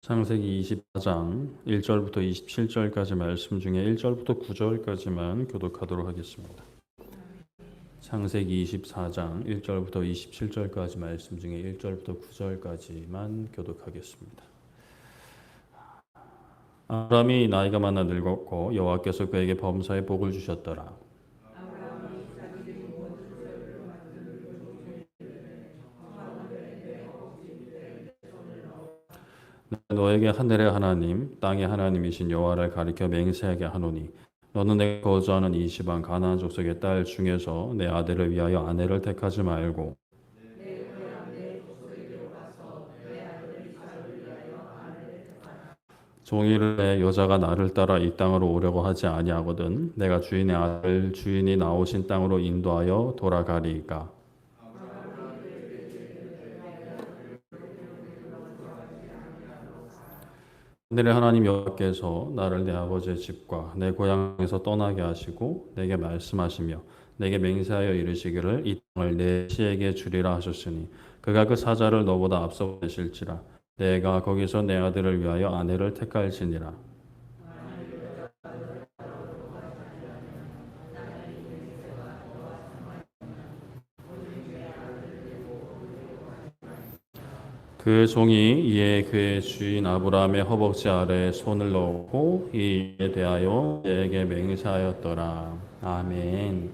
창세기 24장 1절부터 27절까지 말씀 중에 1절부터 9절까지만 교독하도록 하겠습니다. 창세기 24장 1절부터 27절까지 말씀 중에 1절부터 9절까지만 교독하겠습니다. 아브라함이 나이가 많아 늙었고 여호와께서 그에게 범사에 복을 주셨더라. 너에게 하늘의 하나님 땅의 하나님이신 여호와를 가리켜 맹세하게 하노니 너는 내가 거주하는 이 시방 가나안 족속의 딸 중에서 내 아들을 위하여 아내를 택하지 말고 종이를 여자가 나를 따라 이 땅으로 오려고 하지 아니하거든 내가 주인의 아들 주인이 나오신 땅으로 인도하여 돌아가리이까. 하늘의 하나님 여호와께서 나를 내 아버지의 집과 내 고향에서 떠나게 하시고 내게 말씀하시며 내게 맹세하여 이르시기를 이 땅을 내 씨에게 주리라 하셨으니 그가 그 사자를 너보다 앞서 계실지라 내가 거기서 내 아들을 위하여 아내를 택할지니라. 그 종이 이에 그의 주인 아브라함의 허벅지 아래에 손을 넣고 이에 대하여 그에게 맹세하였더라. 아멘.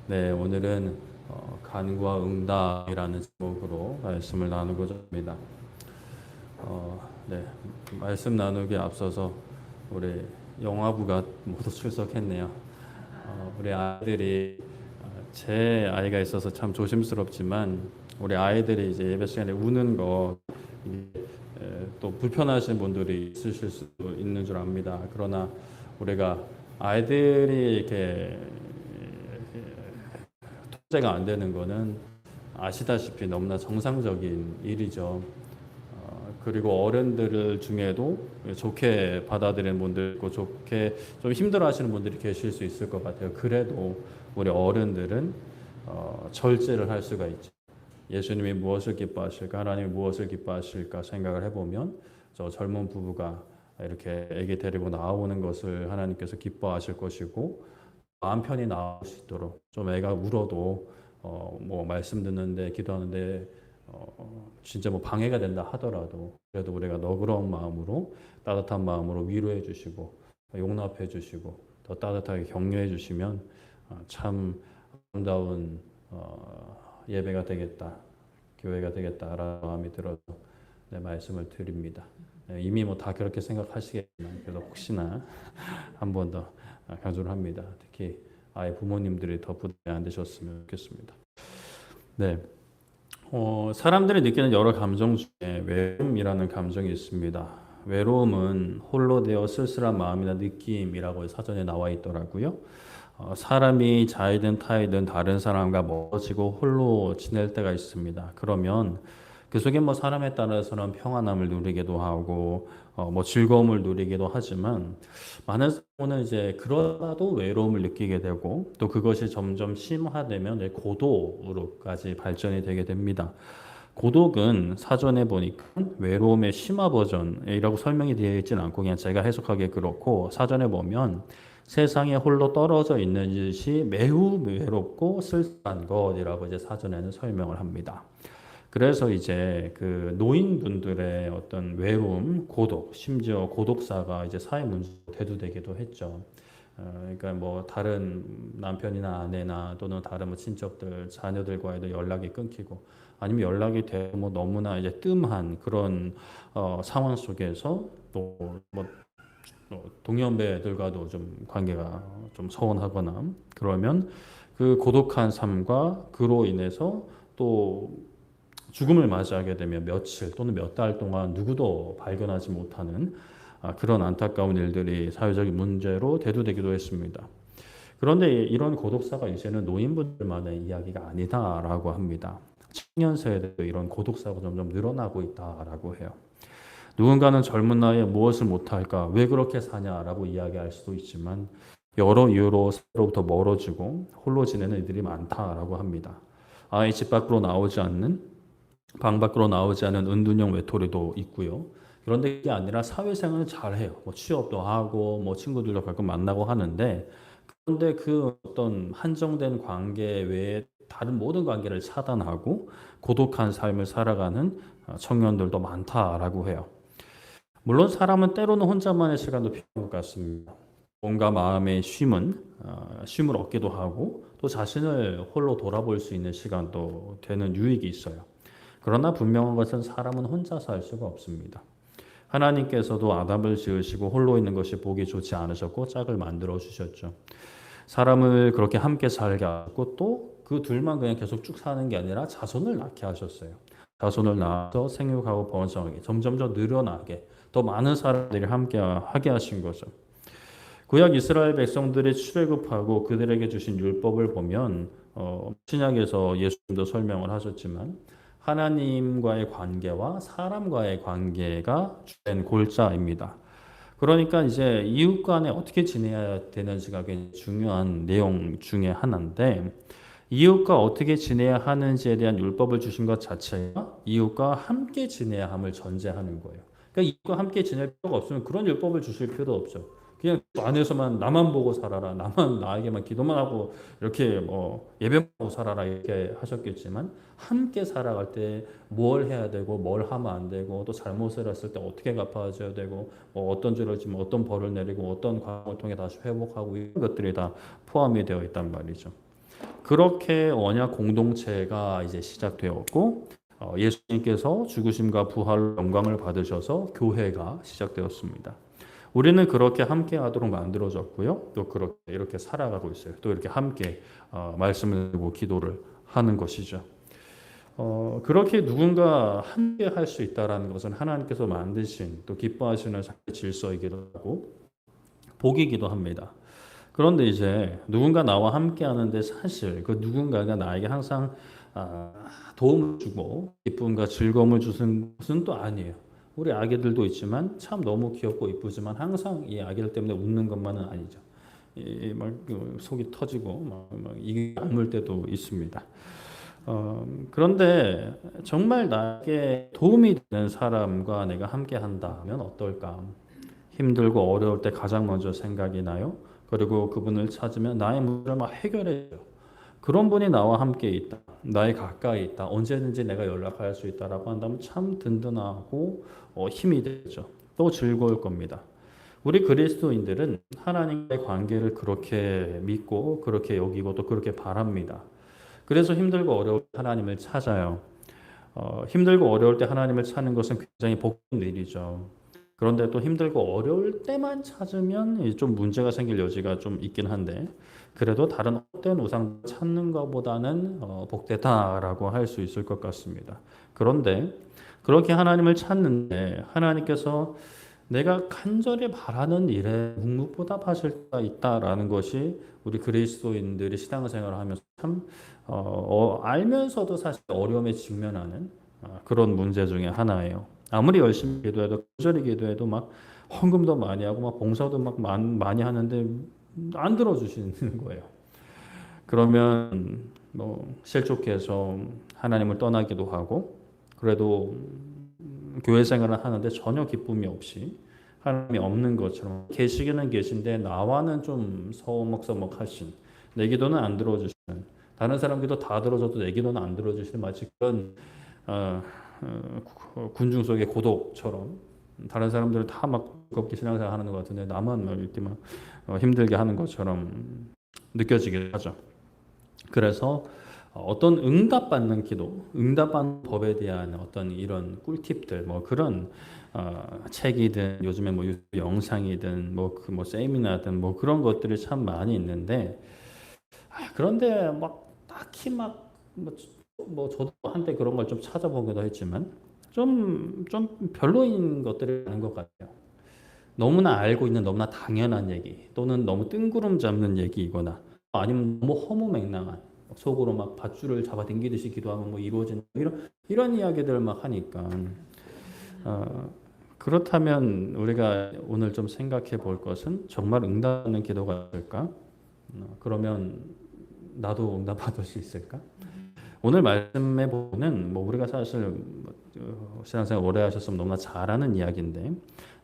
네, 오늘은 간구와 응답이라는 제목으로 말씀을 나누고자 합니다. 네, 말씀 나누기에 앞서서 우리 영화부가 모두 출석했네요. 우리 아이들이 제 아이가 있어서 참 조심스럽지만 우리 아이들이 이제 예배 시간에 우는 거 또 불편하신 분들이 있으실 수도 있는 줄 압니다. 그러나 우리가 아이들이 이렇게 통제가 안 되는 거는 아시다시피 너무나 정상적인 일이죠. 그리고 어른들 중에도 좋게 받아들이는 분들 있고 좋게 좀 힘들어하시는 분들이 계실 수 있을 것 같아요. 그래도 우리 어른들은 절제를 할 수가 있죠. 예수님이 무엇을 기뻐하실까? 하나님이 무엇을 기뻐하실까? 생각을 해보면 저 젊은 부부가 이렇게 아기 데리고 나오는 것을 하나님께서 기뻐하실 것이고 마음 편히 나올 수 있도록 좀 애가 울어도 뭐 말씀 듣는데 기도하는데 진짜 뭐 방해가 된다 하더라도 그래도 우리가 너그러운 마음으로 따뜻한 마음으로 위로해 주시고 용납해 주시고 더 따뜻하게 격려해 주시면 참 아름다운 예배가 되겠다, 교회가 되겠다라는 마음이 들어서 네, 말씀을 드립니다. 네, 이미 뭐 다 그렇게 생각하시겠지만 그래도 혹시나 한 번 더 강조를 합니다. 특히 아이 부모님들이 더 부담이 안 되셨으면 좋겠습니다. 네, 사람들이 느끼는 여러 감정 중에 외로움이라는 감정이 있습니다. 외로움은 홀로 되어 쓸쓸한 마음이나 느낌이라고 사전에 나와 있더라고요. 사람이 자이든 타이든 다른 사람과 멀어지고 홀로 지낼 때가 있습니다. 그러면 그 속에 뭐 사람에 따라서는 평안함을 누리기도 하고 뭐 즐거움을 누리기도 하지만 많은 경우는 이제 그러다도 외로움을 느끼게 되고 또 그것이 점점 심화되면 고독으로까지 발전이 되게 됩니다. 고독은 사전에 보니까 외로움의 심화 버전이라고 설명이 되어 있지는 않고 그냥 제가 해석하기에 그렇고 사전에 보면 세상에 홀로 떨어져 있는 것이 매우 외롭고 쓸쓸한 것이라고 이제 사전에는 설명을 합니다. 그래서 이제 그 노인분들의 어떤 외로움, 고독, 심지어 고독사가 이제 사회 문제로 대두되기도 했죠. 그러니까 뭐 다른 남편이나 아내나 또는 다른 뭐 친척들, 자녀들과의도 연락이 끊기고 아니면 연락이 되고 뭐 너무나 이제 뜸한 그런 상황 속에서 또 뭐 동년배들과도 좀 관계가 좀 서운하거나 그러면 그 고독한 삶과 그로 인해서 또 죽음을 맞이하게 되면 며칠 또는 몇 달 동안 누구도 발견하지 못하는 그런 안타까운 일들이 사회적인 문제로 대두되기도 했습니다. 그런데 이런 고독사가 이제는 노인분들만의 이야기가 아니다라고 합니다. 청년 세대도 이런 고독사가 점점 늘어나고 있다라고 해요. 누군가는 젊은 나이에 무엇을 못할까? 왜 그렇게 사냐라고 이야기할 수도 있지만 여러 이유로 서로부터 멀어지고 홀로 지내는 이들이 많다라고 합니다. 아예 집 밖으로 나오지 않는 방 밖으로 나오지 않은 은둔형 외톨이도 있고요. 그런데 그게 아니라 사회생활은 잘해요. 뭐 취업도 하고 뭐 친구들도 가끔 만나고 하는데 그런데 그 어떤 한정된 관계 외에 다른 모든 관계를 차단하고 고독한 삶을 살아가는 청년들도 많다라고 해요. 물론 사람은 때로는 혼자만의 시간도 필요한 것 같습니다. 뭔가 마음의 쉼을 얻기도 하고 또 자신을 홀로 돌아볼 수 있는 시간도 되는 유익이 있어요. 그러나 분명한 것은 사람은 혼자 살 수가 없습니다. 하나님께서도 아담을 지으시고 홀로 있는 것이 보기 좋지 않으셨고 짝을 만들어 주셨죠. 사람을 그렇게 함께 살게 하고 또 그 둘만 그냥 계속 쭉 사는 게 아니라 자손을 낳게 하셨어요. 자손을 낳아서 생육하고 번성하게 점점 더 늘어나게 더 많은 사람들이 함께 하게 하신 거죠. 구약 이스라엘 백성들이 출애굽하고 그들에게 주신 율법을 보면 신약에서 예수님도 설명을 하셨지만 하나님과의 관계와 사람과의 관계가 주된 골자입니다. 그러니까 이제 이웃 간에 어떻게 지내야 되는지가 굉장히 중요한 내용 중에 하나인데 이웃과 어떻게 지내야 하는지에 대한 율법을 주신 것 자체가 이웃과 함께 지내야 함을 전제하는 거예요. 그러니까 이웃과 함께 지낼 필요가 없으면 그런 율법을 주실 필요도 없죠. 그냥 그 안에서만 나만 보고 살아라, 나만 나에게만 기도만 하고 이렇게 뭐 예배하고 살아라 이렇게 하셨겠지만 함께 살아갈 때 뭘 해야 되고 뭘 하면 안 되고 또 잘못을 했을 때 어떻게 갚아줘야 되고 뭐 어떤 죄를 지면 어떤 벌을 내리고 어떤 과정을 통해 다시 회복하고 이런 것들이 다 포함이 되어 있단 말이죠. 그렇게 언약 공동체가 이제 시작되었고 예수님께서 죽으심과 부활 영광을 받으셔서 교회가 시작되었습니다. 우리는 그렇게 함께 하도록 만들어졌고요. 또 그렇게 이렇게 살아가고 있어요. 또 이렇게 함께 말씀을 듣고 기도를 하는 것이죠. 그렇게 누군가 함께 할 수 있다라는 것은 하나님께서 만드신 또 기뻐하시는 질서이기도 하고 복이기도 합니다. 그런데 이제 누군가 나와 함께 하는데 사실 그 누군가가 나에게 항상 도움을 주고 기쁨과 즐거움을 주는 것은 또 아니에요. 우리 아기들도 있지만 참 너무 귀엽고 이쁘지만 항상 이 아기들 때문에 웃는 것만은 아니죠. 막 속이 터지고 막 이게 아물 때도 있습니다. 그런데 정말 나에게 도움이 되는 사람과 내가 함께 한다면 어떨까? 힘들고 어려울 때 가장 먼저 생각이 나요. 그리고 그분을 찾으면 나의 문제를 막 해결해줘요. 그런 분이 나와 함께 있다. 나에 가까이 있다. 언제든지 내가 연락할 수 있다라고 한다면 참 든든하고 힘이 되죠. 또 즐거울 겁니다. 우리 그리스도인들은 하나님과의 관계를 그렇게 믿고 그렇게 여기고 또 그렇게 바랍니다. 그래서 힘들고 어려울 때 하나님을 찾아요. 힘들고 어려울 때 하나님을 찾는 것은 굉장히 복된 일이죠. 그런데 또 힘들고 어려울 때만 찾으면 좀 문제가 생길 여지가 좀 있긴 한데 그래도 다른 헛된 우상 찾는 것보다는 복되다라고 할 수 있을 것 같습니다. 그런데 그렇게 하나님을 찾는데 하나님께서 내가 간절히 바라는 일에 묵묵보답하실 때가 있다라는 것이 우리 그리스도인들이 신앙생활을 하면서 참 알면서도 사실 어려움에 직면하는 그런 문제 중에 하나예요. 아무리 열심히 기도해도 간절히 기도해도 막 헌금도 많이 하고 막 봉사도 막 많이 하는데 안 들어주시는 거예요. 그러면 뭐 실족해서 하나님을 떠나기도 하고 그래도 교회 생활을 하는데 전혀 기쁨이 없이 하나님이 없는 것처럼 계시기는 계신데 나와는 좀 서먹서먹하신 내 기도는 안 들어주시는 다른 사람 기도 다 들어줘도 내 기도는 안 들어주시는 마치 그런 군중 속의 고독처럼 다른 사람들은 다 막 겁게 신앙생활 하는 것 같은데 나만 막 이렇게 막 힘들게 하는 것처럼 느껴지게 하죠. 그래서 어떤 응답받는 기도, 응답받는 법에 대한 어떤 이런 꿀팁들, 뭐 그런 책이든 요즘에 뭐 유튜브 영상이든 뭐 세미나든 뭐 그런 것들이 참 많이 있는데 그런데 막 딱히 뭐 저도 한때 그런 걸 좀 찾아보기도 했지만 좀 별로인 것들이 많은 것 같아요. 너무나 알고 있는 너무나 당연한 얘기 또는 너무 뜬구름 잡는 얘기이거나 아니면 너무 허무맹랑한 속으로 막 밧줄을 잡아당기듯이 기도하면 뭐 이루어진 이런 이야기들을 막 하니까 그렇다면 우리가 오늘 좀 생각해 볼 것은 정말 응답하는 기도가 있을까? 그러면 나도 응답받을 수 있을까? 오늘 말씀해 보면 뭐 우리가 사실 신앙생활 오래 하셨으면 너무나 잘 아는 이야기인데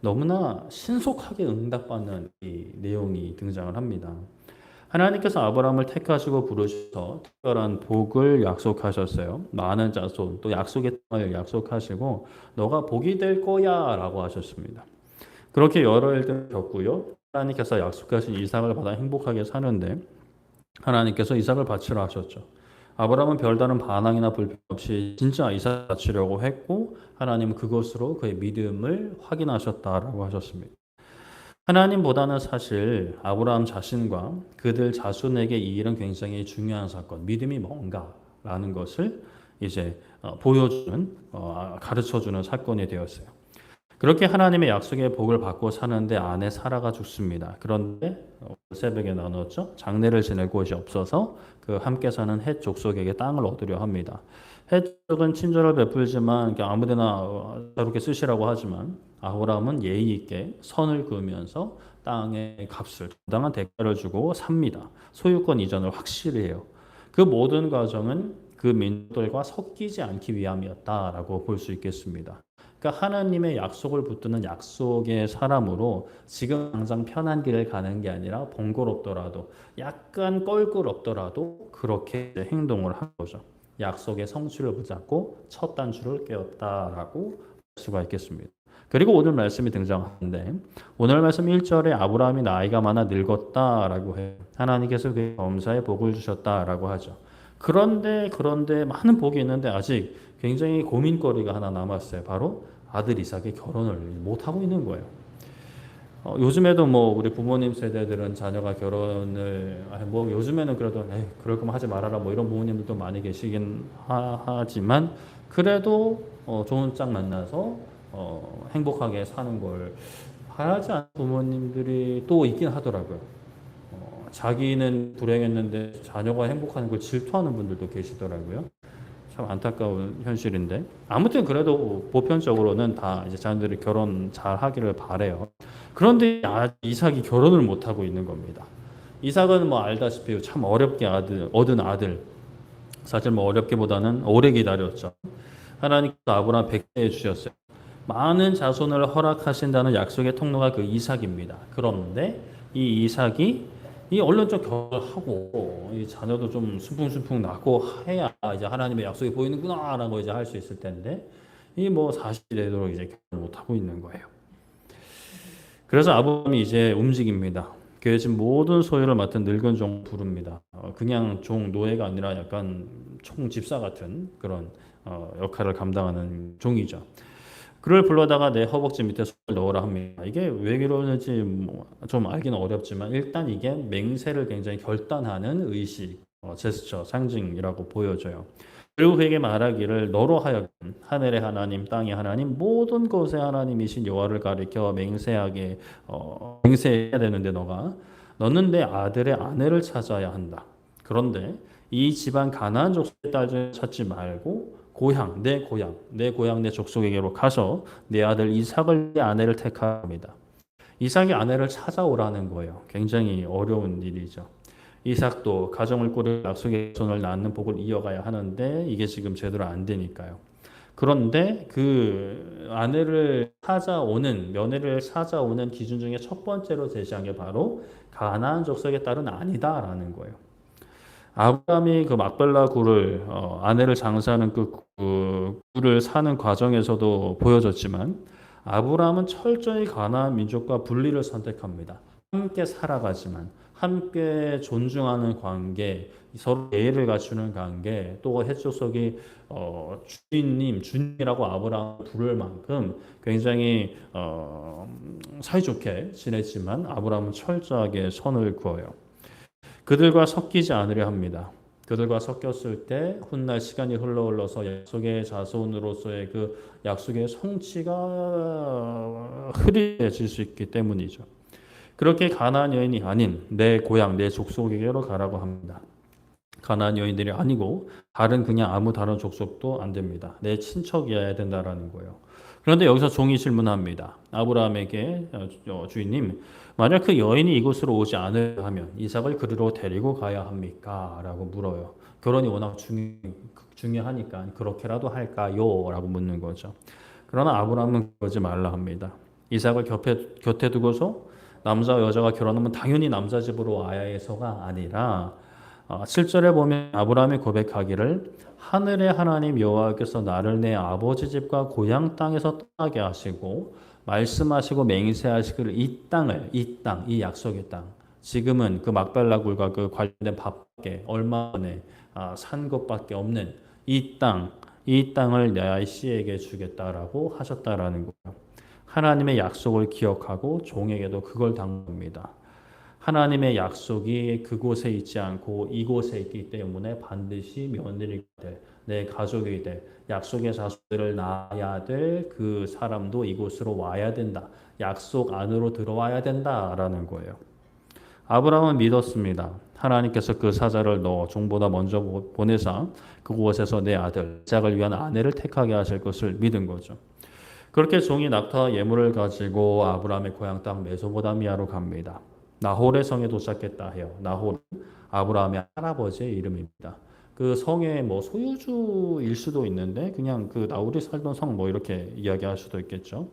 너무나 신속하게 응답받는 이 내용이 등장을 합니다. 하나님께서 아브라함을 택하시고 부르셔서 특별한 복을 약속하셨어요. 많은 자손, 또 약속의 땅을 약속하시고 너가 복이 될 거야라고 하셨습니다. 그렇게 여러 일들을 겪고요. 하나님께서 약속하신 이삭을 받아 행복하게 사는데 하나님께서 이삭을 바치라 하셨죠. 아브라함은 별다른 반항이나 불평 없이 진짜 이삭을 바치려고 했고 하나님은 그것으로 그의 믿음을 확인하셨다라고 하셨습니다. 하나님보다는 사실 아브라함 자신과 그들 자손에게 이 일은 굉장히 중요한 사건, 믿음이 뭔가라는 것을 이제 보여주는, 가르쳐주는 사건이 되었어요. 그렇게 하나님의 약속의 복을 받고 사는데 아내 사라가 죽습니다. 그런데 새벽에 나눴죠. 장례를 지낼 곳이 없어서 그 함께 사는 헷 족속에게 땅을 얻으려 합니다. 헷 족은 친절을 베풀지만 아무데나 저렇게 쓰시라고 하지만 아브라함은 예의 있게 선을 그으면서 땅의 값을 정당한 대가를 주고 삽니다. 소유권 이전을 확실히 해요. 그 모든 과정은 그 민족들과 섞이지 않기 위함이었다라고 볼 수 있겠습니다. 그러니까 하나님의 약속을 붙드는 약속의 사람으로 지금 당장 편한 길을 가는 게 아니라 번거롭더라도 약간 껄끄럽더라도 그렇게 행동을 한 거죠. 약속의 성취를 붙잡고 첫 단추를 깨었다라고 할 수가 있겠습니다. 그리고 오늘 말씀이 등장하는데 오늘 말씀 1절에 아브라함이 나이가 많아 늙었다라고 해요. 하나님께서 그 범사에 복을 주셨다라고 하죠. 그런데 많은 복이 있는데 아직 굉장히 고민거리가 하나 남았어요. 바로 아들 이삭의 결혼을 못 하고 있는 거예요. 요즘에도 뭐 우리 부모님 세대들은 자녀가 결혼을 뭐 요즘에는 그래도 그럴 거면 하지 말아라 뭐 이런 부모님들도 많이 계시긴 하지만 그래도 좋은 짝 만나서 행복하게 사는 걸 하지 않는 부모님들이 또 있긴 하더라고요. 자기는 불행했는데 자녀가 행복하는 걸 질투하는 분들도 계시더라고요. 참 안타까운 현실인데 아무튼 그래도 보편적으로는 다 이제 자녀들이 결혼 잘 하기를 바래요. 그런데 이삭이 결혼을 못 하고 있는 겁니다. 이삭은 뭐 알다시피 참 어렵게 얻은 아들. 사실 뭐 어렵기보다는 오래 기다렸죠. 하나님께서 아브라함 100세 주셨어요. 많은 자손을 허락하신다는 약속의 통로가 그 이삭입니다. 그런데 이 이삭이 얼른 좀 결혼하고 이 자녀도 좀 순풍순풍 낳고 해야 이제 하나님의 약속이 보이는구나라고 이제 할 수 있을 텐데 이 뭐 40이 되도록 이제 결혼 못 하고 있는 거예요. 그래서 아브라함이 이제 움직입니다. 그의 집 모든 소유를 맡은 늙은 종 부릅니다. 그냥 종 노예가 아니라 약간 총집사 같은 그런 역할을 감당하는 종이죠. 그를 불러다가 내 허벅지 밑에 손을 넣으라 합니다. 이게 왜 그러는지 뭐좀 알기는 어렵지만 일단 이게 맹세를 굉장히 결단하는 의식, 제스처, 상징이라고 보여져요. 그리고 그에게 말하기를 너로 하여금 하늘의 하나님, 땅의 하나님, 모든 곳의 하나님이신 여호와를 가리켜 맹세해야 되는데 너는 내 아들의 아내를 찾아야 한다. 그런데 이 집안 가나안 족속의 딸 중에 찾지 말고 내 고향, 내 족속에게로 가서 내 아들 이삭을 내 아내를 택합니다. 이삭이 아내를 찾아오라는 거예요. 굉장히 어려운 일이죠. 이삭도 가정을 꾸려 약속의 손을 낳는 복을 이어가야 하는데 이게 지금 제대로 안 되니까요. 그런데 그 며느리를 찾아오는 기준 중에 첫 번째로 제시한 게 바로 가나안 족속의 딸은 아니다라는 거예요. 아브라함이 그 막벨라 굴을 아내를 장사하는 그 굴을 사는 과정에서도 보여졌지만 아브라함은 철저히 가나안 민족과 분리를 선택합니다. 함께 살아가지만 함께 존중하는 관계, 서로 예의를 갖추는 관계, 또 헷족속이 주님이라고 아브라함을 부를 만큼 굉장히 사이좋게 지냈지만 아브라함은 철저하게 선을 그어요. 그들과 섞이지 않으려 합니다. 그들과 섞였을 때 훗날 시간이 흘러서 약속의 자손으로서의 그 약속의 성취가 흐릿해질 수 있기 때문이죠. 그렇게 가나안 여인이 아닌 내 고향, 내 족속에게로 가라고 합니다. 가나안 여인들이 아니고 그냥 아무 다른 족속도 안 됩니다. 내 친척이어야 된다라는 거예요. 그런데 여기서 종이 질문합니다. 아브라함에게 주인님, 만약 그 여인이 이곳으로 오지 않으려 하면 이삭을 그리로 데리고 가야 합니까? 라고 물어요. 결혼이 워낙 중요하니까 그렇게라도 할까요? 라고 묻는 거죠. 그러나 아브라함은 그러지 말라 합니다. 이삭을 곁에 두고서 남자와 여자가 결혼하면 당연히 남자 집으로 와야 해서가 아니라 7절에 보면 아브라함이 고백하기를 하늘의 하나님 여호와께서 나를 내 아버지 집과 고향 땅에서 떠나게 하시고 말씀하시고 맹세하시기를 이 약속의 땅 지금은 그 막벨라굴과 그 관련된 밥밖에 얼마 전에 산 것밖에 없는 이 땅을 내 씨에게 주겠다라고 하셨다라는 거예요. 하나님의 약속을 기억하고 종에게도 그걸 당합니다. 하나님의 약속이 그곳에 있지 않고 이곳에 있기 때문에 반드시 며느리가 될, 내 가족이 될, 약속의 자손들을 낳아야 될 그 사람도 이곳으로 와야 된다. 약속 안으로 들어와야 된다라는 거예요. 아브라함은 믿었습니다. 하나님께서 그 사자를 넣어 종보다 먼저 보내사 그곳에서 내 아들 이삭을 위한 아내를 택하게 하실 것을 믿은 거죠. 그렇게 종이 낙타와 예물을 가지고 아브라함의 고향 땅 메소포타미아로 갑니다. 나홀의 성에 도착했다 해요. 나홀은 아브라함의 할아버지의 이름입니다. 그 성의 뭐 소유주일 수도 있는데 그냥 그 나홀이 살던 성 뭐 이렇게 이야기할 수도 있겠죠.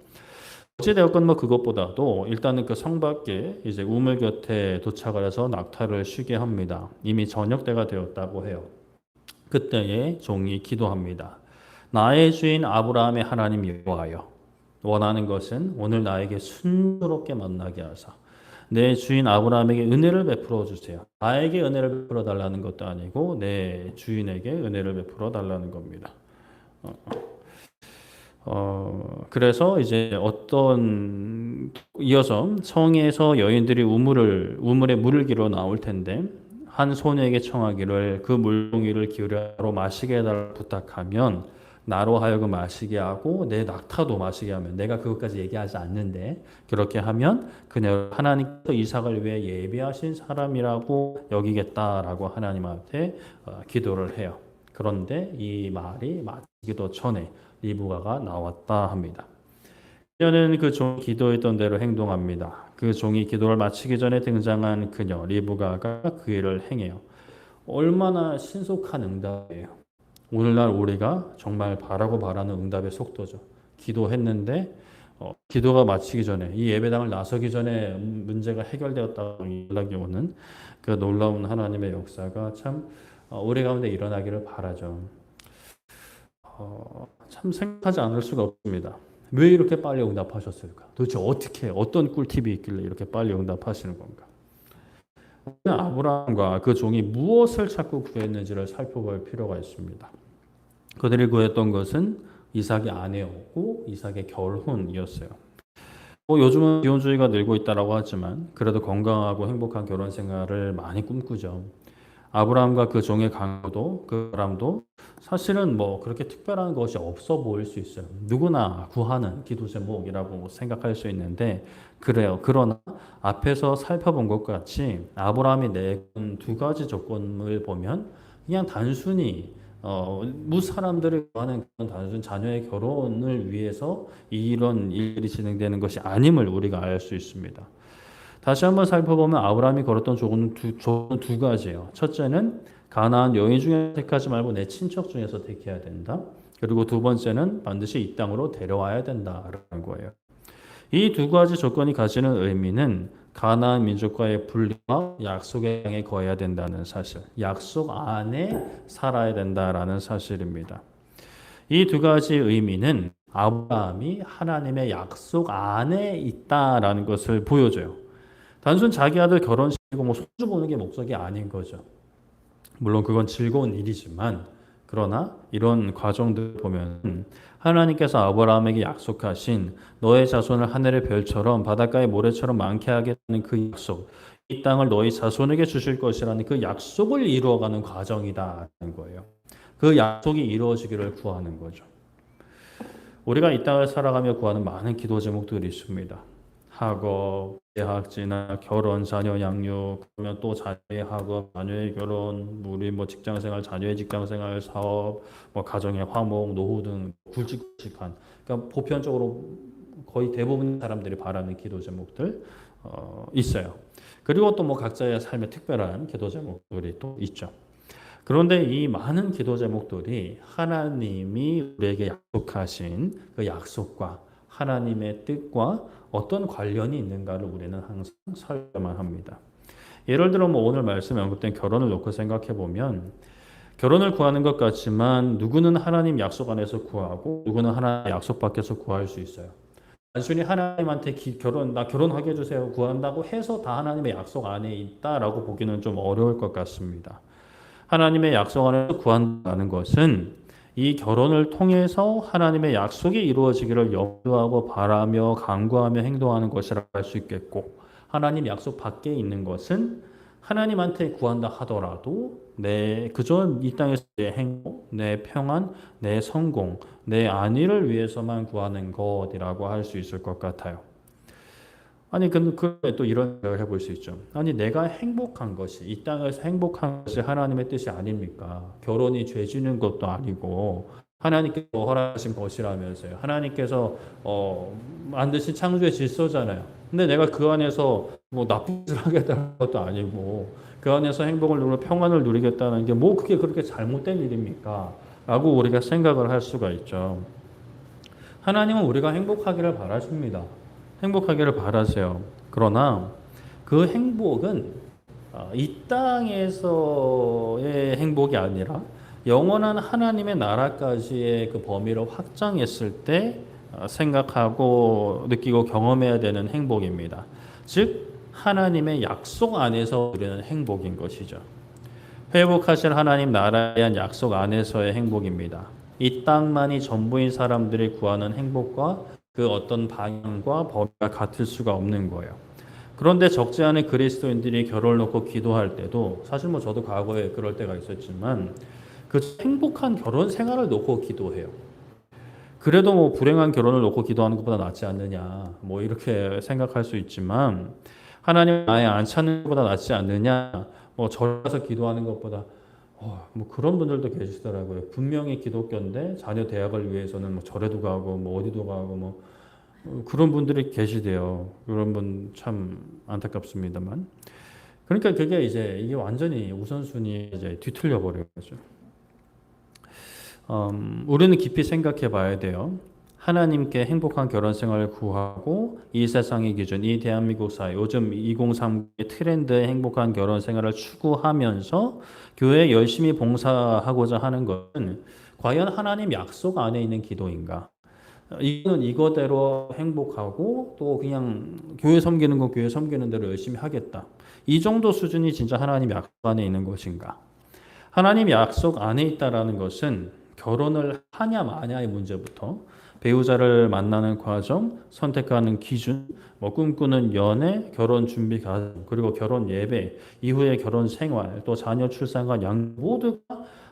어찌되었건 뭐 그것보다도 일단은 그 성 밖에 이제 우물 곁에 도착을 해서 낙타를 쉬게 합니다. 이미 저녁 때가 되었다고 해요. 그때에 종이 기도합니다. 나의 주인 아브라함의 하나님 여호와여, 원하는 것은 오늘 나에게 순조롭게 만나게 하사 내 주인 아브라함에게 은혜를 베풀어 주세요. 나에게 은혜를 베풀어 달라는 것도 아니고 내 주인에게 은혜를 베풀어 달라는 겁니다. 그래서 이제 이어서 성에서 여인들이 우물에 물을 기러 나올 텐데 한 소녀에게 청하기를 그 물동이를 기울여 마시게 해달라고 부탁하면 나로 하여금 마시게 하고 내 낙타도 마시게 하면 내가 그것까지 얘기하지 않는데 그렇게 하면 그녀를 하나님께서 이삭을 위해 예비하신 사람이라고 여기겠다라고 하나님한테 기도를 해요. 그런데 이 말이 마치기도 전에 리브가가 나왔다 합니다. 그녀는 그 종이 기도했던 대로 행동합니다. 그 종이 기도를 마치기 전에 등장한 그녀 리브가가 그 일을 행해요. 얼마나 신속한 응답이에요. 오늘날 우리가 정말 바라는 응답의 속도죠. 기도했는데 기도가 마치기 전에 이 예배당을 나서기 전에 문제가 해결되었다고 연락이 오는 그 놀라운 하나님의 역사가 참 우리 가운데 일어나기를 바라죠. 참 생각하지 않을 수가 없습니다. 왜 이렇게 빨리 응답하셨을까? 도대체 어떤 꿀팁이 있길래 이렇게 빨리 응답하시는 건가? 아브라함과 그 종이 무엇을 찾고 구했는지를 살펴볼 필요가 있습니다. 그들이 구했던 것은 이삭의 아내였고 이삭의 결혼이었어요. 요즘은 비혼주의가 늘고 있다고 하지만 그래도 건강하고 행복한 결혼 생활을 많이 꿈꾸죠. 아브라함과 그 종의 강도도 그 사람도 사실은 뭐 그렇게 특별한 것이 없어 보일 수 있어요. 누구나 구하는 기도 제목이라고 생각할 수 있는데 그래요. 그러나 앞에서 살펴본 것 같이 아브라함이 내건 두 가지 조건을 보면 그냥 단순히 사람들이 구하는 단순 자녀의 결혼을 위해서 이런 일이 진행되는 것이 아님을 우리가 알 수 있습니다. 다시 한번 살펴보면 아브라함이 걸었던 조건은 두 가지예요. 첫째는 가나안 여인 중에 택하지 말고 내 친척 중에서 택해야 된다. 그리고 두 번째는 반드시 이 땅으로 데려와야 된다라는 거예요. 이 두 가지 조건이 가지는 의미는 가나안 민족과의 분리와 약속의 땅에 거해야 된다는 사실, 약속 안에 살아야 된다라는 사실입니다. 이 두 가지 의미는 아브라함이 하나님의 약속 안에 있다라는 것을 보여줘요. 단순 자기 아들 결혼시키고 손주 보는 게 목적이 아닌 거죠. 물론 그건 즐거운 일이지만 그러나 이런 과정들 보면 하나님께서 아브라함에게 약속하신 너의 자손을 하늘의 별처럼 바닷가의 모래처럼 많게 하겠다는 그 약속, 이 땅을 너희 자손에게 주실 것이라는 그 약속을 이루어가는 과정이다는 거예요. 그 약속이 이루어지기를 구하는 거죠. 우리가 이 땅을 살아가며 구하는 많은 기도 제목들이 있습니다. 학업, 대학 진학, 결혼, 자녀 양육, 그러면 또 자녀의 학업, 자녀의 결혼, 우리 직장생활, 자녀의 직장생활, 사업, 가정의 화목, 노후 등 굵직굵직한, 그러니까 보편적으로 거의 대부분 사람들이 바라는 기도 제목들 있어요. 그리고 또 각자의 삶의 특별한 기도 제목들이 또 있죠. 그런데 이 많은 기도 제목들이 하나님이 우리에게 약속하신 그 약속과 하나님의 뜻과 어떤 관련이 있는가를 우리는 항상 살펴만 합니다. 예를 들어 뭐 오늘 말씀에 언급된 결혼을 놓고 생각해 보면 결혼을 구하는 것 같지만 누구는 하나님 약속 안에서 구하고 누구는 하나님 약속 밖에서 구할 수 있어요. 단순히 하나님한테 나 결혼하게 해주세요 구한다고 해서 다 하나님의 약속 안에 있다라고 보기는 좀 어려울 것 같습니다. 하나님의 약속 안에서 구한다는 것은 이 결혼을 통해서 하나님의 약속이 이루어지기를 염두하고 바라며 간구하며 행동하는 것이라 할 수 있겠고, 하나님 약속 밖에 있는 것은 하나님한테 구한다 하더라도 그저 이 땅에서 내 행복, 내 평안, 내 성공, 내 안위를 위해서만 구하는 것이라고 할 수 있을 것 같아요. 아니, 근데 또 이런 생각을 해볼 수 있죠. 아니, 내가 행복한 것이, 이 땅에서 행복한 것이 하나님의 뜻이 아닙니까? 결혼이 죄 지는 것도 아니고, 하나님께서 허락하신 것이라면서요. 하나님께서, 만드신 창조의 질서잖아요. 근데 내가 그 안에서 뭐 나쁜 짓을 하겠다는 것도 아니고, 그 안에서 행복을 누리고 평안을 누리겠다는 게 뭐 그게 그렇게 잘못된 일입니까? 라고 우리가 생각을 할 수가 있죠. 하나님은 우리가 행복하기를 바라십니다. 행복하기를 바라세요. 그러나 그 행복은 이 땅에서의 행복이 아니라 영원한 하나님의 나라까지의 그 범위를 확장했을 때 생각하고 느끼고 경험해야 되는 행복입니다. 즉 하나님의 약속 안에서 누리는 행복인 것이죠. 회복하실 하나님 나라에 대한 약속 안에서의 행복입니다. 이 땅만이 전부인 사람들이 구하는 행복과 그 어떤 방향과 범위가 같을 수가 없는 거예요. 그런데 적지 않은 그리스도인들이 결혼을 놓고 기도할 때도 사실 뭐 저도 과거에 그럴 때가 있었지만 그 행복한 결혼 생활을 놓고 기도해요. 그래도 뭐 불행한 결혼을 놓고 기도하는 것보다 낫지 않느냐 뭐 이렇게 생각할 수 있지만 하나님 아예 안 찾는 것보다 낫지 않느냐 뭐 절에 가서 기도하는 것보다 뭐 그런 분들도 계시더라고요. 분명히 기독교인데 자녀 대학을 위해서는 뭐 절에도 가고 뭐 어디도 가고 뭐 그런 분들이 계시대요. 그런 분 참 안타깝습니다만. 그러니까 그게 이게 완전히 우선순위 이제 뒤틀려 버려요. 우리는 깊이 생각해 봐야 돼요. 하나님께 행복한 결혼 생활을 구하고 이 세상의 기준, 이 대한민국 사회, 요즘 2030의 트렌드의 행복한 결혼 생활을 추구하면서 교회에 열심히 봉사하고자 하는 것은 과연 하나님 약속 안에 있는 기도인가? 이거는 이거대로 행복하고 또 그냥 교회 섬기는 거 교회 섬기는 대로 열심히 하겠다. 이 정도 수준이 진짜 하나님 약속 안에 있는 것인가? 하나님 약속 안에 있다라는 것은 결혼을 하냐 마냐의 문제부터 배우자를 만나는 과정, 선택하는 기준, 뭐 꿈꾸는 연애, 결혼 준비 과정, 그리고 결혼 예배, 이후의 결혼 생활, 또 자녀 출산과 양 모두가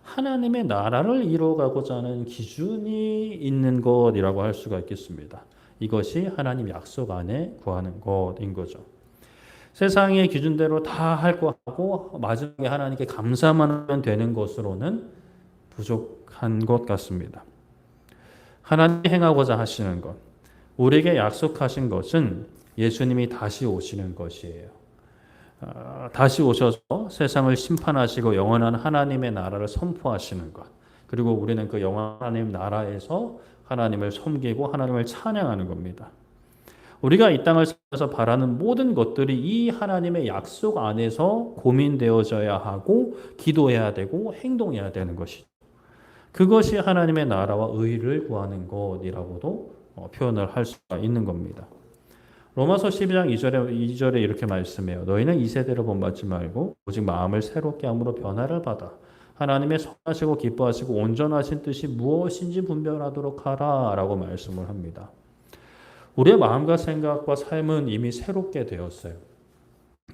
하나님의 나라를 이루어가고자 하는 기준이 있는 것이라고 할 수가 있겠습니다. 이것이 하나님 약속 안에 구하는 것인 거죠. 세상의 기준대로 다 할 거 하고 마지막에 하나님께 감사만 하면 되는 것으로는 부족한 것 같습니다. 하나님이 행하고자 하시는 것, 우리에게 약속하신 것은 예수님이 다시 오시는 것이에요. 다시 오셔서 세상을 심판하시고 영원한 하나님의 나라를 선포하시는 것. 그리고 우리는 그 영원한 하나님 나라에서 하나님을 섬기고 하나님을 찬양하는 겁니다. 우리가 이 땅을 살아서 바라는 모든 것들이 이 하나님의 약속 안에서 고민되어져야 하고 기도해야 되고 행동해야 되는 것이죠. 그것이 하나님의 나라와 의를 구하는 것이라고도 표현을 할 수가 있는 겁니다. 로마서 12장 2절에 이렇게 말씀해요. 너희는 이 세대를 본받지 말고 오직 마음을 새롭게 함으로 변화를 받아 하나님의 선하시고 기뻐하시고 온전하신 뜻이 무엇인지 분별하도록 하라 라고 말씀을 합니다. 우리의 마음과 생각과 삶은 이미 새롭게 되었어요.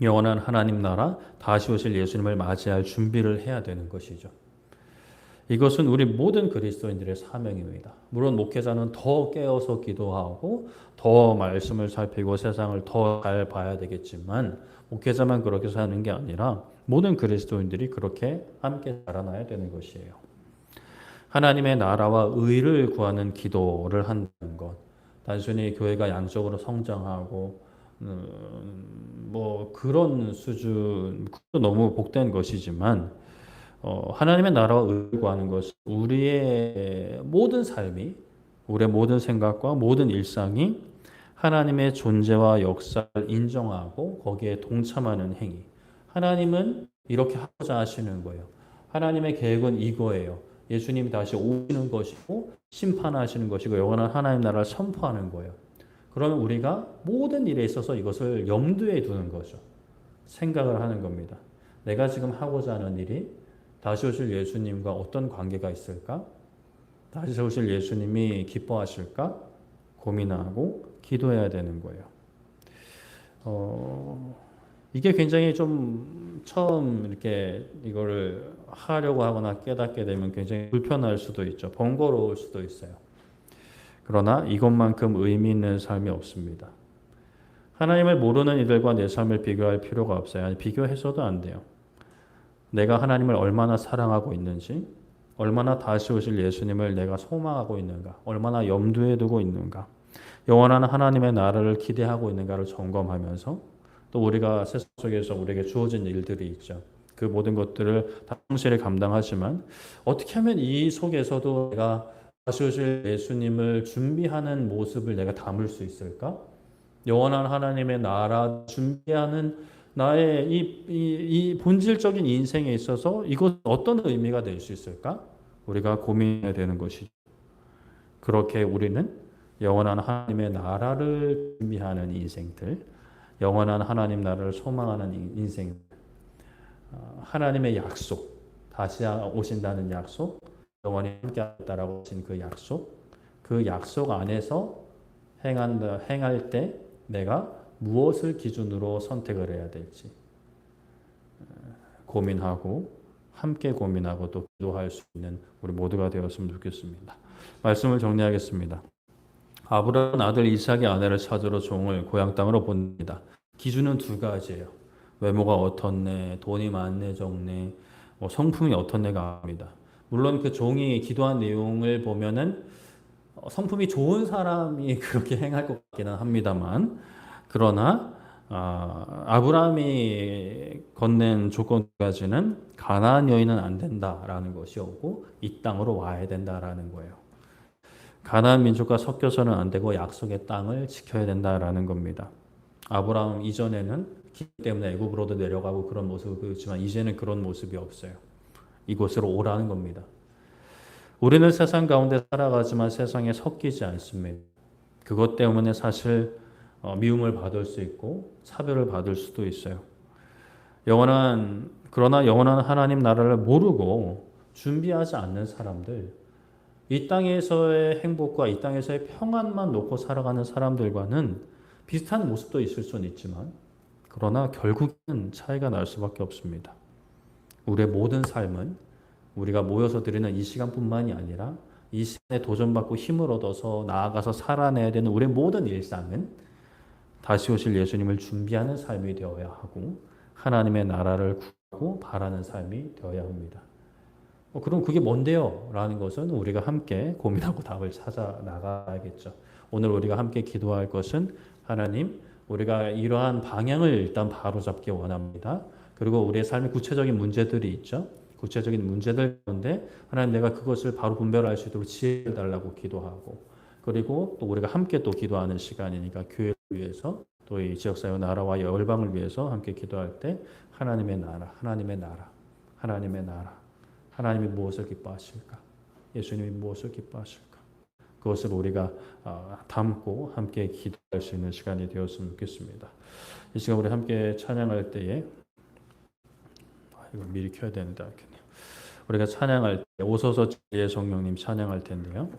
영원한 하나님 나라, 다시 오실 예수님을 맞이할 준비를 해야 되는 것이죠. 이것은 우리 모든 그리스도인들의 사명입니다. 물론 목회자는 더 깨어서 기도하고 더 말씀을 살피고 세상을 더 잘 봐야 되겠지만 목회자만 그렇게 사는 게 아니라 모든 그리스도인들이 그렇게 함께 자라나야 되는 것이에요. 하나님의 나라와 의를 구하는 기도를 한다는 것. 단순히 교회가 양적으로 성장하고 뭐 그런 수준, 그것도 너무 복된 것이지만 하나님의 나라와 의를 구하는 것은 우리의 모든 삶이, 우리의 모든 생각과 모든 일상이 하나님의 존재와 역사를 인정하고 거기에 동참하는 행위. 하나님은 이렇게 하고자 하시는 거예요. 하나님의 계획은 이거예요. 예수님이 다시 오시는 것이고 심판하시는 것이고 영원한 하나님 나라를 선포하는 거예요. 그러면 우리가 모든 일에 있어서 이것을 염두에 두는 거죠. 생각을 하는 겁니다. 내가 지금 하고자 하는 일이 다시 오실 예수님과 어떤 관계가 있을까? 다시 오실 예수님이 기뻐하실까? 고민하고 기도해야 되는 거예요. 이게 굉장히 좀 처음 이렇게 이거를 하려고 하거나 깨닫게 되면 굉장히 불편할 수도 있죠. 번거로울 수도 있어요. 그러나 이것만큼 의미 있는 삶이 없습니다. 하나님을 모르는 이들과 내 삶을 비교할 필요가 없어요. 아니, 비교해서도 안 돼요. 내가 하나님을 얼마나 사랑하고 있는지, 얼마나 다시 오실 예수님을 내가 소망하고 있는가, 얼마나 염두에 두고 있는가, 영원한 하나님의 나라를 기대하고 있는가를 점검하면서 또 우리가 세상 속에서 우리에게 주어진 일들이 있죠. 그 모든 것들을 당신이 감당하지만 어떻게 하면 이 속에서도 내가 다시 오실 예수님을 준비하는 모습을 내가 담을 수 있을까? 영원한 하나님의 나라 준비하는 나의 이 본질적인 인생에 있어서 이것 어떤 의미가 될 수 있을까? 우리가 고민해야 되는 것이죠. 그렇게 우리는 영원한 하나님의 나라를 준비하는 인생들, 영원한 하나님 나라를 소망하는 인생, 하나님의 약속, 다시 오신다는 약속, 영원히 함께하겠다라고 하신 그 약속 안에서 행할 때 내가 무엇을 기준으로 선택을 해야 될지 고민하고 함께 고민하고 또 기도할 수 있는 우리 모두가 되었으면 좋겠습니다. 말씀을 정리하겠습니다. 아브라함은 아들 이삭의 아내를 찾으러 종을 고향 땅으로 보냅니다. 기준은 두 가지예요. 외모가 어떻네, 돈이 많네, 적네, 성품이 어떻네가 아닙니다. 물론 그 종이 기도한 내용을 보면은 성품이 좋은 사람이 그렇게 행할 것 같기는 합니다만, 그러나 아브라함이 건넨 조건까지는 가나안 여인은 안 된다라는 것이었고 이 땅으로 와야 된다라는 거예요. 가나안 민족과 섞여서는 안 되고 약속의 땅을 지켜야 된다라는 겁니다. 아브라함 이전에는 기 때문에 애굽으로도 내려가고 그런 모습을 보였지만 이제는 그런 모습이 없어요. 이곳으로 오라는 겁니다. 우리는 세상 가운데 살아가지만 세상에 섞이지 않습니다. 그것 때문에 사실 미움을 받을 수 있고 차별을 받을 수도 있어요. 그러나 영원한 하나님 나라를 모르고 준비하지 않는 사람들, 이 땅에서의 행복과 이 땅에서의 평안만 놓고 살아가는 사람들과는 비슷한 모습도 있을 수는 있지만 그러나 결국은 차이가 날 수밖에 없습니다. 우리의 모든 삶은 우리가 모여서 드리는 이 시간뿐만이 아니라 이 시간에 도전받고 힘을 얻어서 나아가서 살아내야 되는 우리의 모든 일상은 다시 오실 예수님을 준비하는 삶이 되어야 하고 하나님의 나라를 구하고 바라는 삶이 되어야 합니다. 그럼 그게 뭔데요? 라는 것은 우리가 함께 고민하고 답을 찾아 나가야겠죠. 오늘 우리가 함께 기도할 것은 하나님, 우리가 이러한 방향을 일단 바로잡기 원합니다. 그리고 우리의 삶의 구체적인 문제들이 있죠. 구체적인 문제들 가운데 하나님 내가 그것을 바로 분별할 수 있도록 지혜를 달라고 기도하고 그리고 또 우리가 함께 또 기도하는 시간이니까 교회를 위해서 또 이 지역사회 나라와 열방을 위해서 함께 기도할 때 하나님의 나라, 하나님의 나라, 하나님의 나라 하나님이 무엇을 기뻐하실까? 예수님이 무엇을 기뻐하실까? 그것을 우리가 담고 함께 기도할 수 있는 시간이 되었으면 좋겠습니다. 이 시간 우리 함께 찬양할 때에 이거 미리 켜야 되는데 알겠네요. 우리가 찬양할 때 오소서 진리의 성령님 찬양할 텐데요.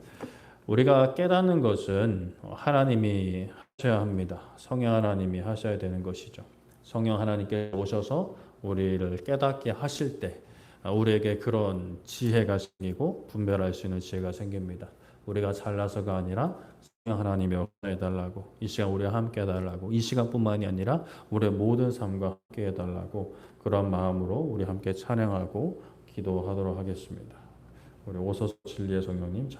우리가 깨닫는 것은 하나님이 하셔야 합니다. 성령 하나님이 하셔야 되는 것이죠. 성령 하나님께 오셔서 우리를 깨닫게 하실 때 우리에게 그런 지혜가 생기고 분별할 수 있는 지혜가 생깁니다. 우리가 잘나서가 아니라 성령 하나님이 역사해달라고 이 시간 우리와 함께 해달라고 이 시간뿐만이 아니라 우리의 모든 삶과 함께 해달라고 그런 마음으로 우리 함께 찬양하고 기도하도록 하겠습니다. 우리 오소서 진리의 성령님 찬양